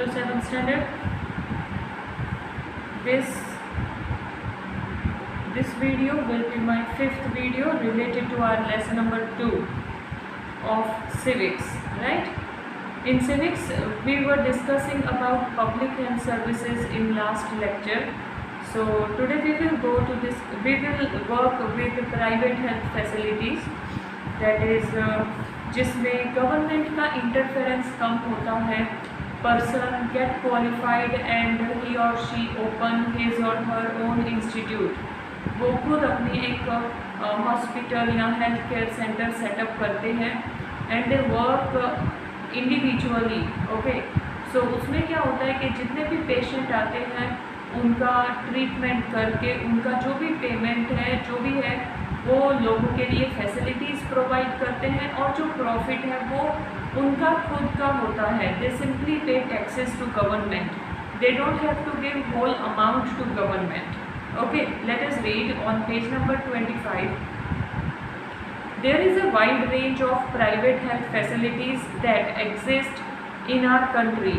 to 7th standard. This video will be my 5th video related to our lesson number 2 of civics, right? In civics we were discussing about public health services in last lecture. So today we will work with private health facilities, that is जिसमें government का interference कम होता है. Person get qualified and he और she open his और her own institute. वो खुद अपनी एक हॉस्पिटल या हेल्थ केयर सेंटर सेटअप करते हैं and they work individually. Okay, so उसमें क्या होता है कि जितने भी पेशेंट आते हैं उनका ट्रीटमेंट करके उनका जो भी पेमेंट है जो भी है वो लोगों के लिए फैसिलिटीज़ प्रोवाइड करते हैं और जो प्रॉफिट है वो उनका खुद का होता है. They simply pay taxes to government. They don't have to give whole amount to government. Okay, let us read on page number 25. There is a wide range of private health facilities that exist in our country.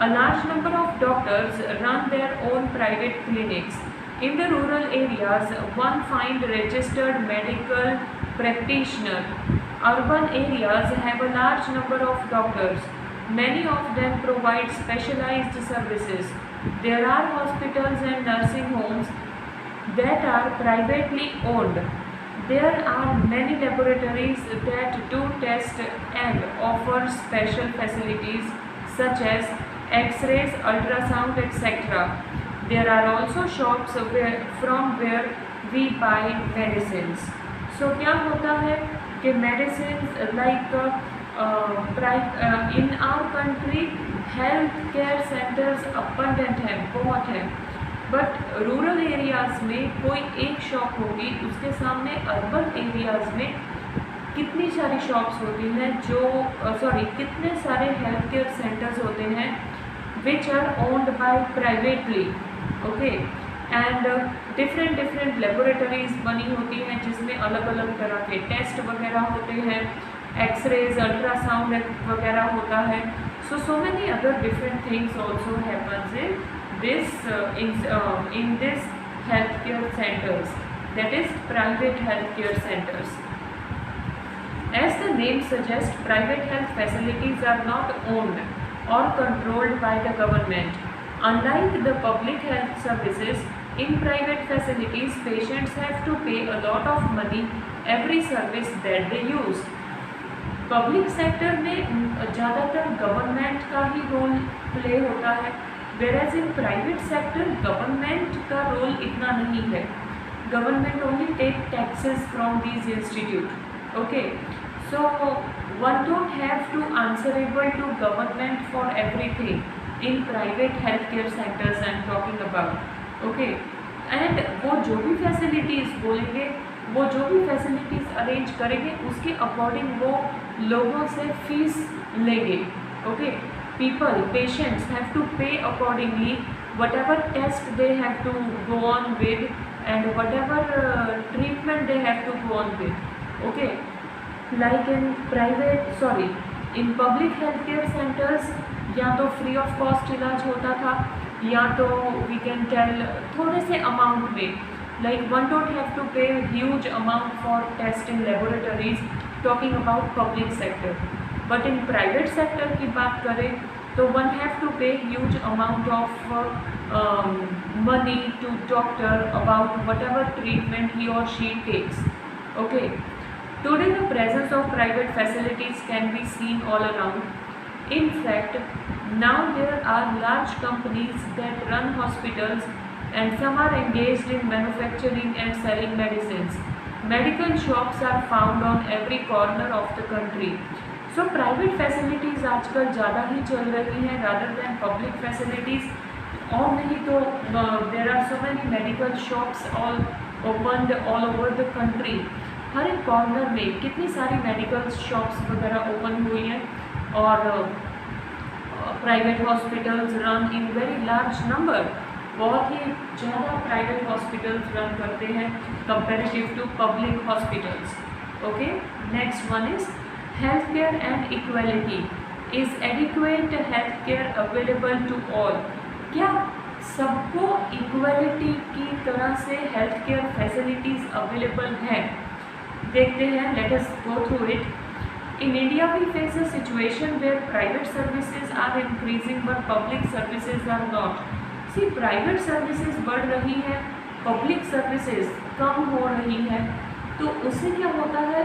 A large number of doctors run their own private clinics. In the rural areas, one find registered medical practitioner. Urban areas have a large number of doctors. Many of them provide specialized services. There are hospitals and nursing homes that are privately owned. There are many laboratories that do test and offer special facilities such as X-rays, ultrasound, etc. There are also shops from where we buy medicines. So क्या होता है कि medicines like in our country health care centers abundant हैं, बहुत हैं. But rural areas में कोई एक शॉप होगी, उसके सामने अर्बन एरियाज़ में कितनी सारी शॉप्स होती हैं कितने सारे हेल्थ केयर सेंटर्स होते हैं which are owned by privately. Okay, and different laboratories बनी होती हैं जिसमें अलग अलग तरह के टेस्ट वगैरह होते हैं, एक्सरेज, अल्ट्रासाउंड वगैरह होता है. So many other different things also happens in this healthcare centers, that is private healthcare centers. As the name suggests, private health facilities are not owned or controlled by the government. Unlike the public health services, in private facilities patients have to pay a lot of money every service that they use. Public sector में ज़्यादातर government का ही role play होता है, whereas in private sector government का role इतना नहीं है. Government only take taxes from these institute. Okay, so one don't have to answerable to government for everything in private healthcare centers I'm talking about. Okay, and वो जो भी facilities बोलेंगे, वो जो भी facilities arrange करेंगे उसके according वो लोगों से फीस लेंगे. Okay, patients have to pay accordingly whatever test they have to go on with and whatever treatment they have to go on with. Okay, like in public healthcare centers या तो free of cost इलाज होता था या तो we can tell थोड़े से amount में, like one don't have to pay huge amount for test in laboratories, talking about public sector. But in private sector की बात करें तो one have to pay huge amount of money to doctor about whatever treatment he or she takes. Okay, today the presence of private facilities can be seen all around. In fact, now there are large companies that run hospitals and some are engaged in manufacturing and selling medicines. Medical shops are found on every corner of the country. So private facilities आजकल ज़्यादा ही चल रही हैं rather than public facilities. और नहीं तो there are so many medical shops all opened all over the country. हर एक corner में कितनी सारी मेडिकल शॉप्स वगैरह ओपन हुई हैं और private hospitals run in very large number. बहुत ही ज़्यादा प्राइवेट हॉस्पिटल्स रन करते हैं comparative to public hospitals. Okay, next one is health care and equality. Is adequate health care available to all? क्या सबको इक्वलिटी की तरह से हेल्थ केयर फैसिलिटीज़ अवेलेबल हैं? देखते हैं, let us go through it. In India, we face a situation where private services are increasing but public services are not. See, private services बढ़ रही है, public services कम हो रही है, तो उससे क्या होता है,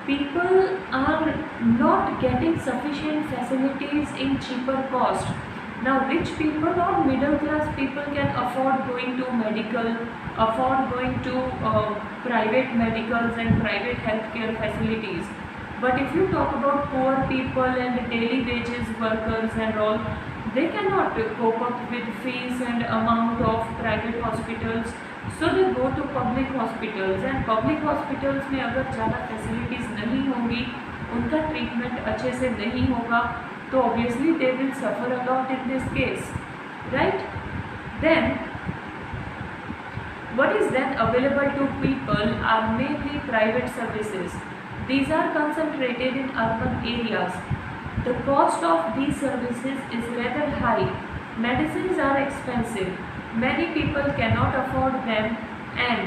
people are not getting sufficient facilities in cheaper cost. Now rich people or middle class people can afford going to medical, afford going to private medicals and private healthcare facilities. But if you talk about poor people and daily wages workers and all, they cannot cope up with fees and amount of private hospitals, so they go to public hospitals. And public hospitals में अगर ज़्यादा facilities नहीं होंगी, उनका treatment अच्छे से नहीं होगा, तो obviously they will suffer a lot in this case, right? Then what is then available to people are mainly private services. These are concentrated in urban areas. The cost of these services is rather high. Medicines are expensive. Many people cannot afford them and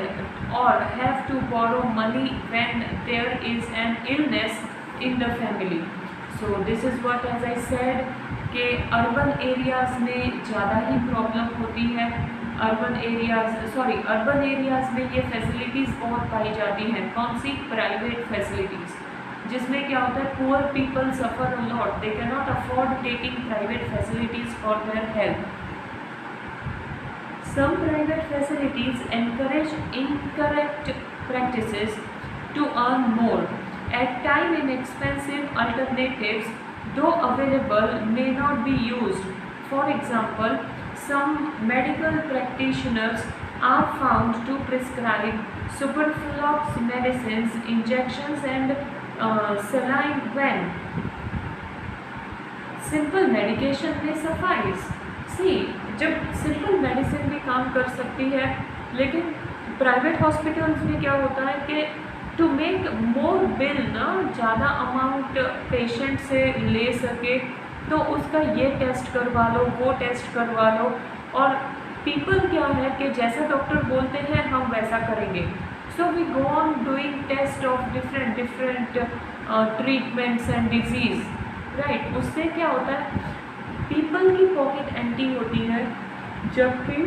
or have to borrow money when there is an illness in the family. So this is what, as I said, कि urban areas में ज़्यादा ही problem होती है. Urban areas में ये facilities बहुत पाई जाती हैं. कौन सी? प्राइवेट फैसिलिटीज़, जिसमें क्या होता है, poor people suffer a lot. They can not afford taking private facilities for their health. Some private facilities encourage incorrect practices to earn more. At time inexpensive alternatives, though available, may not be used. For example, some medical practitioners are found to prescribe superfluous medicines, injections and saline when simple medication may suffice. See, जब simple medicine भी काम कर सकती है, लेकिन private hospitals में क्या होता है कि to make more bill ना, ज़्यादा amount patient से ले सके, तो उसका ये टेस्ट करवा लो, वो टेस्ट करवा लो. और पीपल क्या है कि जैसा डॉक्टर बोलते हैं हम वैसा करेंगे. So we go on doing test of different treatments and disease, right. उससे क्या होता है, पीपल की पॉकेट एम्प्टी होती है, जबकि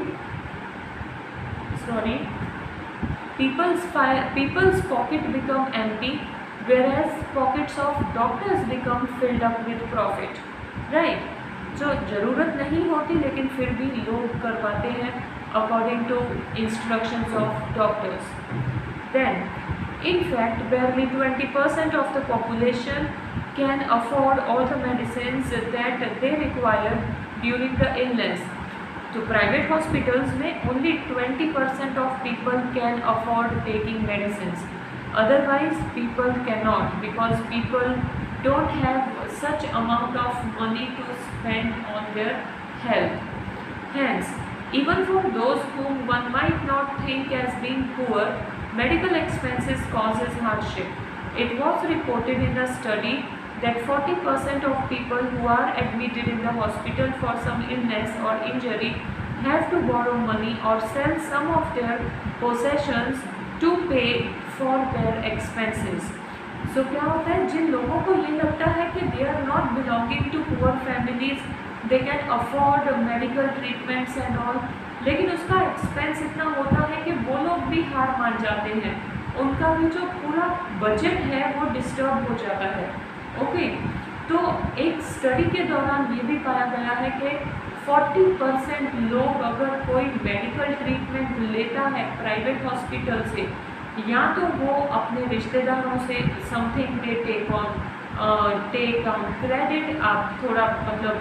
people's pocket become empty, whereas pockets of doctors become filled up with profit, right? जो ज़रूरत नहीं होती लेकिन फिर भी लोग करवाते हैं according to instructions of doctors. Then, in fact, barely 20% of the population can afford all the medicines that they require during the illness. तो प्राइवेट हॉस्पिटल्स में only 20% of people can afford taking medicines. Otherwise, people cannot, because people don't have such amount of money to spend on their health. Hence, even for those whom one might not think as being poor, medical expenses causes hardship. It was reported in a study that 40% of people who are admitted in the hospital for some illness or injury have to borrow money or sell some of their possessions to pay for their expenses. So क्या होता है, जिन लोगों को ये लगता है कि they are not belonging to poor families, they can afford medical treatments and all, लेकिन उसका एक्सपेंस इतना होता है कि वो लोग भी हार मान जाते हैं. उनका भी जो पूरा बजट है वो डिस्टर्ब हो जाता है. ओके, तो एक स्टडी के दौरान ये भी पाया गया है कि 40% लोग अगर कोई मेडिकल ट्रीटमेंट लेता है प्राइवेट हॉस्पिटल से, या तो वो अपने रिश्तेदारों से something they take on credit, आप थोड़ा मतलब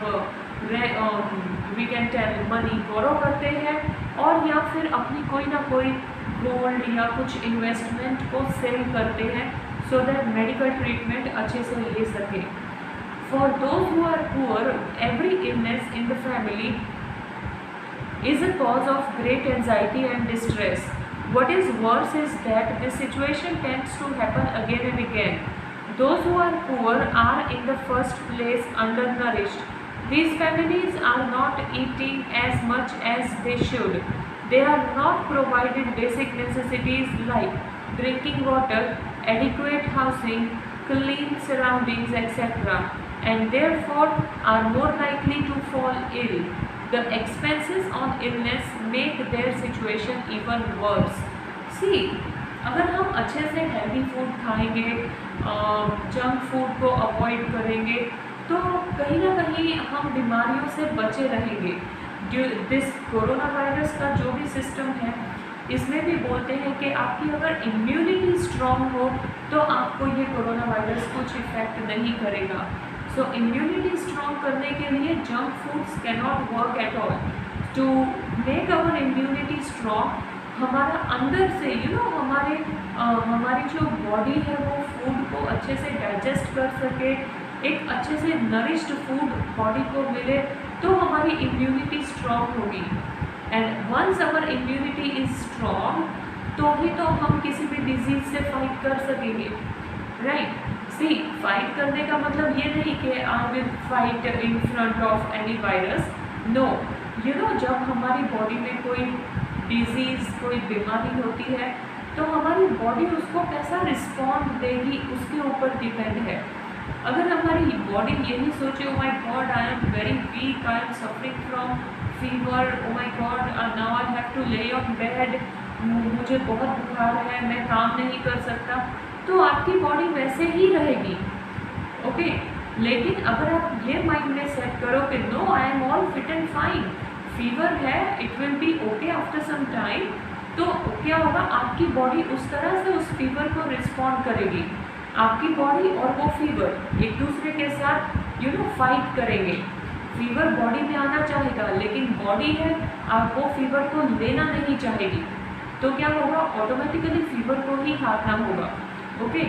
we can tell money borrow करते हैं, और या फिर अपनी कोई ना कोई गोल्ड या कुछ इन्वेस्टमेंट को सेल करते हैं so that medical treatment अच्छे से ले सके. For those who are poor, every illness in the family is a cause of great anxiety and distress. What is worse is that this situation tends to happen again and again. Those who are poor are in the first place undernourished. These families are not eating as much as they should. They are not provided basic necessities like drinking water, adequate housing, clean surroundings, etc., and therefore are more likely to fall ill. The expenses on illness make their situation even worse. See, अगर हम अच्छे से healthy food खाएंगे, junk food को avoid करेंगे, तो कहीं ना कहीं हम बीमारियों से बचे रहेंगे. दिस कोरोना वायरस का जो भी सिस्टम है, इसमें भी बोलते हैं कि आपकी अगर इम्यूनिटी स्ट्रॉन्ग हो तो आपको ये कोरोना वायरस कुछ इफेक्ट नहीं करेगा. सो इम्यूनिटी स्ट्रॉन्ग करने के लिए junk foods can not work at all. To make our immunity strong, हमारा अंदर से हमारी जो बॉडी है वो फूड को अच्छे से डाइजेस्ट कर सके, एक अच्छे से नरिश्ड फूड बॉडी को मिले, तो हमारी इम्यूनिटी स्ट्रॉन्ग होगी. And once our immunity is strong, तो ही तो हम किसी भी डिजीज से फाइट कर सकेंगे, राइट. सी, फाइट करने का मतलब ये नहीं कि I will fight in front of any virus. No, जब हमारी बॉडी में कोई डिजीज़, कोई बीमारी होती है, तो हमारी बॉडी उसको कैसा रिस्पॉन्ड देगी उसके ऊपर डिपेंड है. अगर हमारी बॉडी यही सोचे, oh my god I am very weak, I am suffering from fever, oh my god now I have to lay on bed, मुझे बहुत बुखार है, मैं काम नहीं कर सकता, तो आपकी बॉडी वैसे ही रहेगी. ओके, लेकिन अगर आप ये माइंड में सेट करो कि no, I am all fit and fine, fever है, it will be okay after some time, तो क्या होगा, आपकी बॉडी उस तरह से उस फीवर को रिस्पॉन्ड करेगी. आपकी बॉडी और वो फीवर एक दूसरे के साथ फाइट करेंगे. फीवर बॉडी में आना चाहेगा, लेकिन बॉडी है आप वो फीवर को लेना नहीं चाहेगी, तो क्या होगा, ऑटोमेटिकली फीवर को ही हारना होगा. ओके,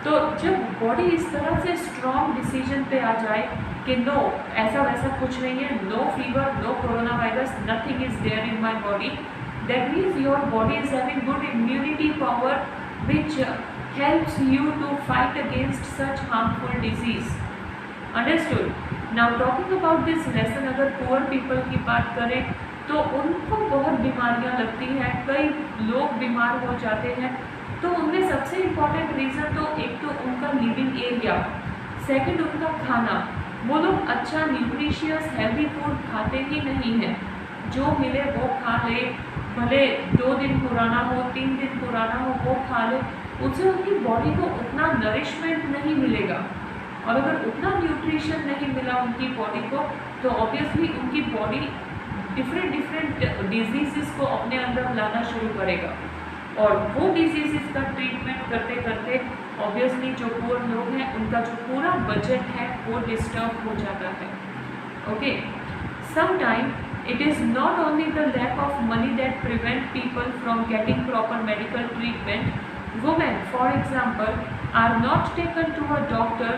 तो जब बॉडी इस तरह से स्ट्रॉन्ग डिसीजन पे आ जाए कि नो, ऐसा वैसा कुछ नहीं है, no fever, no corona virus, nothing is there in my body, that means your body is having good immunity power which helps you to fight against such harmful disease. Understood? Now talking about this lesson, अगर poor people की बात करें तो उनको बहुत बीमारियां लगती हैं, कई लोग बीमार हो जाते हैं. तो उनमें सबसे इम्पॉर्टेंट रीज़न तो एक तो उनका लिविंग एरिया, सेकंड उनका खाना. वो लोग अच्छा न्यूट्रिशियस हेल्दी फूड खाते ही नहीं हैं, जो मिले वो खा ले, भले 2 दिन पुराना हो, 3 दिन पुराना हो, वो खा ले, उससे उनकी बॉडी को उतना नरिशमेंट नहीं मिलेगा. और अगर उतना न्यूट्रिशन नहीं मिला उनकी बॉडी को, तो ऑब्वियसली उनकी बॉडी डिफरेंट डिजीज़ को अपने अंदर लाना शुरू करेगा, और वो डिजीज़ का ट्रीटमेंट करते करते ऑब्वियसली जो पुअर लोग हैं उनका जो पूरा बजट है वो डिस्टर्ब हो जाता है. Okay, sometime it is not only the lack of money that prevent people from getting proper medical treatment. Women, for example, are not taken to a doctor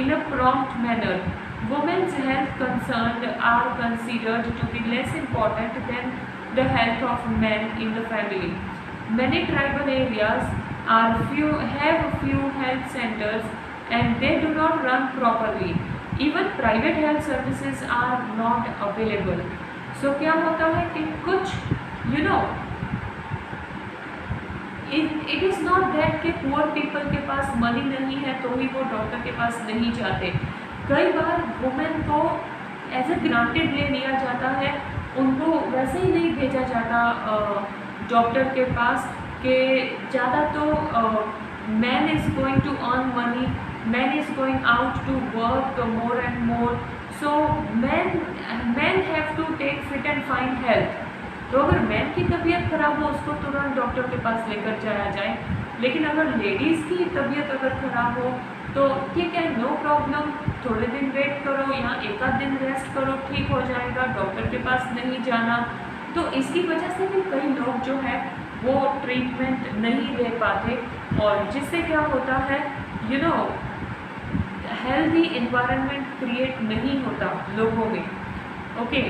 in a prompt manner. Women's health concerns are considered to be less important than the health of men in the family. Many tribal areas have few health centers and they do not run properly. Even private health services are not available. So क्या होता है कि कुछ it is not that कि poor people के पास money नहीं है तो ही वो डॉक्टर के पास नहीं जाते. कई बार वुमेन को एज ए ग्रांटेड ले लिया जाता है, उनको वैसे ही नहीं भेजा जाता डॉक्टर के पास कि ज़्यादा तो man is going to earn money, man is going out to work more and more, so man have to take fit and fine health. तो अगर मैन की तबीयत खराब हो उसको तुरंत डॉक्टर के पास लेकर जाया जाए, लेकिन अगर लेडीज़ की तबीयत अगर खराब हो तो ठीक है, नो प्रॉब्लम, थोड़े दिन वेट करो या एक आध दिन रेस्ट करो, ठीक हो जाएगा, डॉक्टर के पास नहीं जाना. तो इसकी वजह से भी कई लोग जो है वो ट्रीटमेंट नहीं ले पाते, और जिससे क्या होता है हेल्दी एनवायरनमेंट क्रिएट नहीं होता लोगों में. Okay,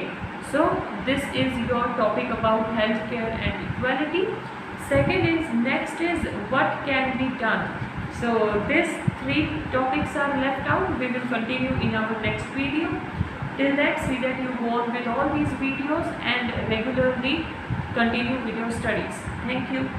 so this is your topic about healthcare and equality. Second is, next is what can be done. So these three topics are left out. We will continue in our next video. Till that, see that you go on with all these videos and regularly continue with your studies. Thank you.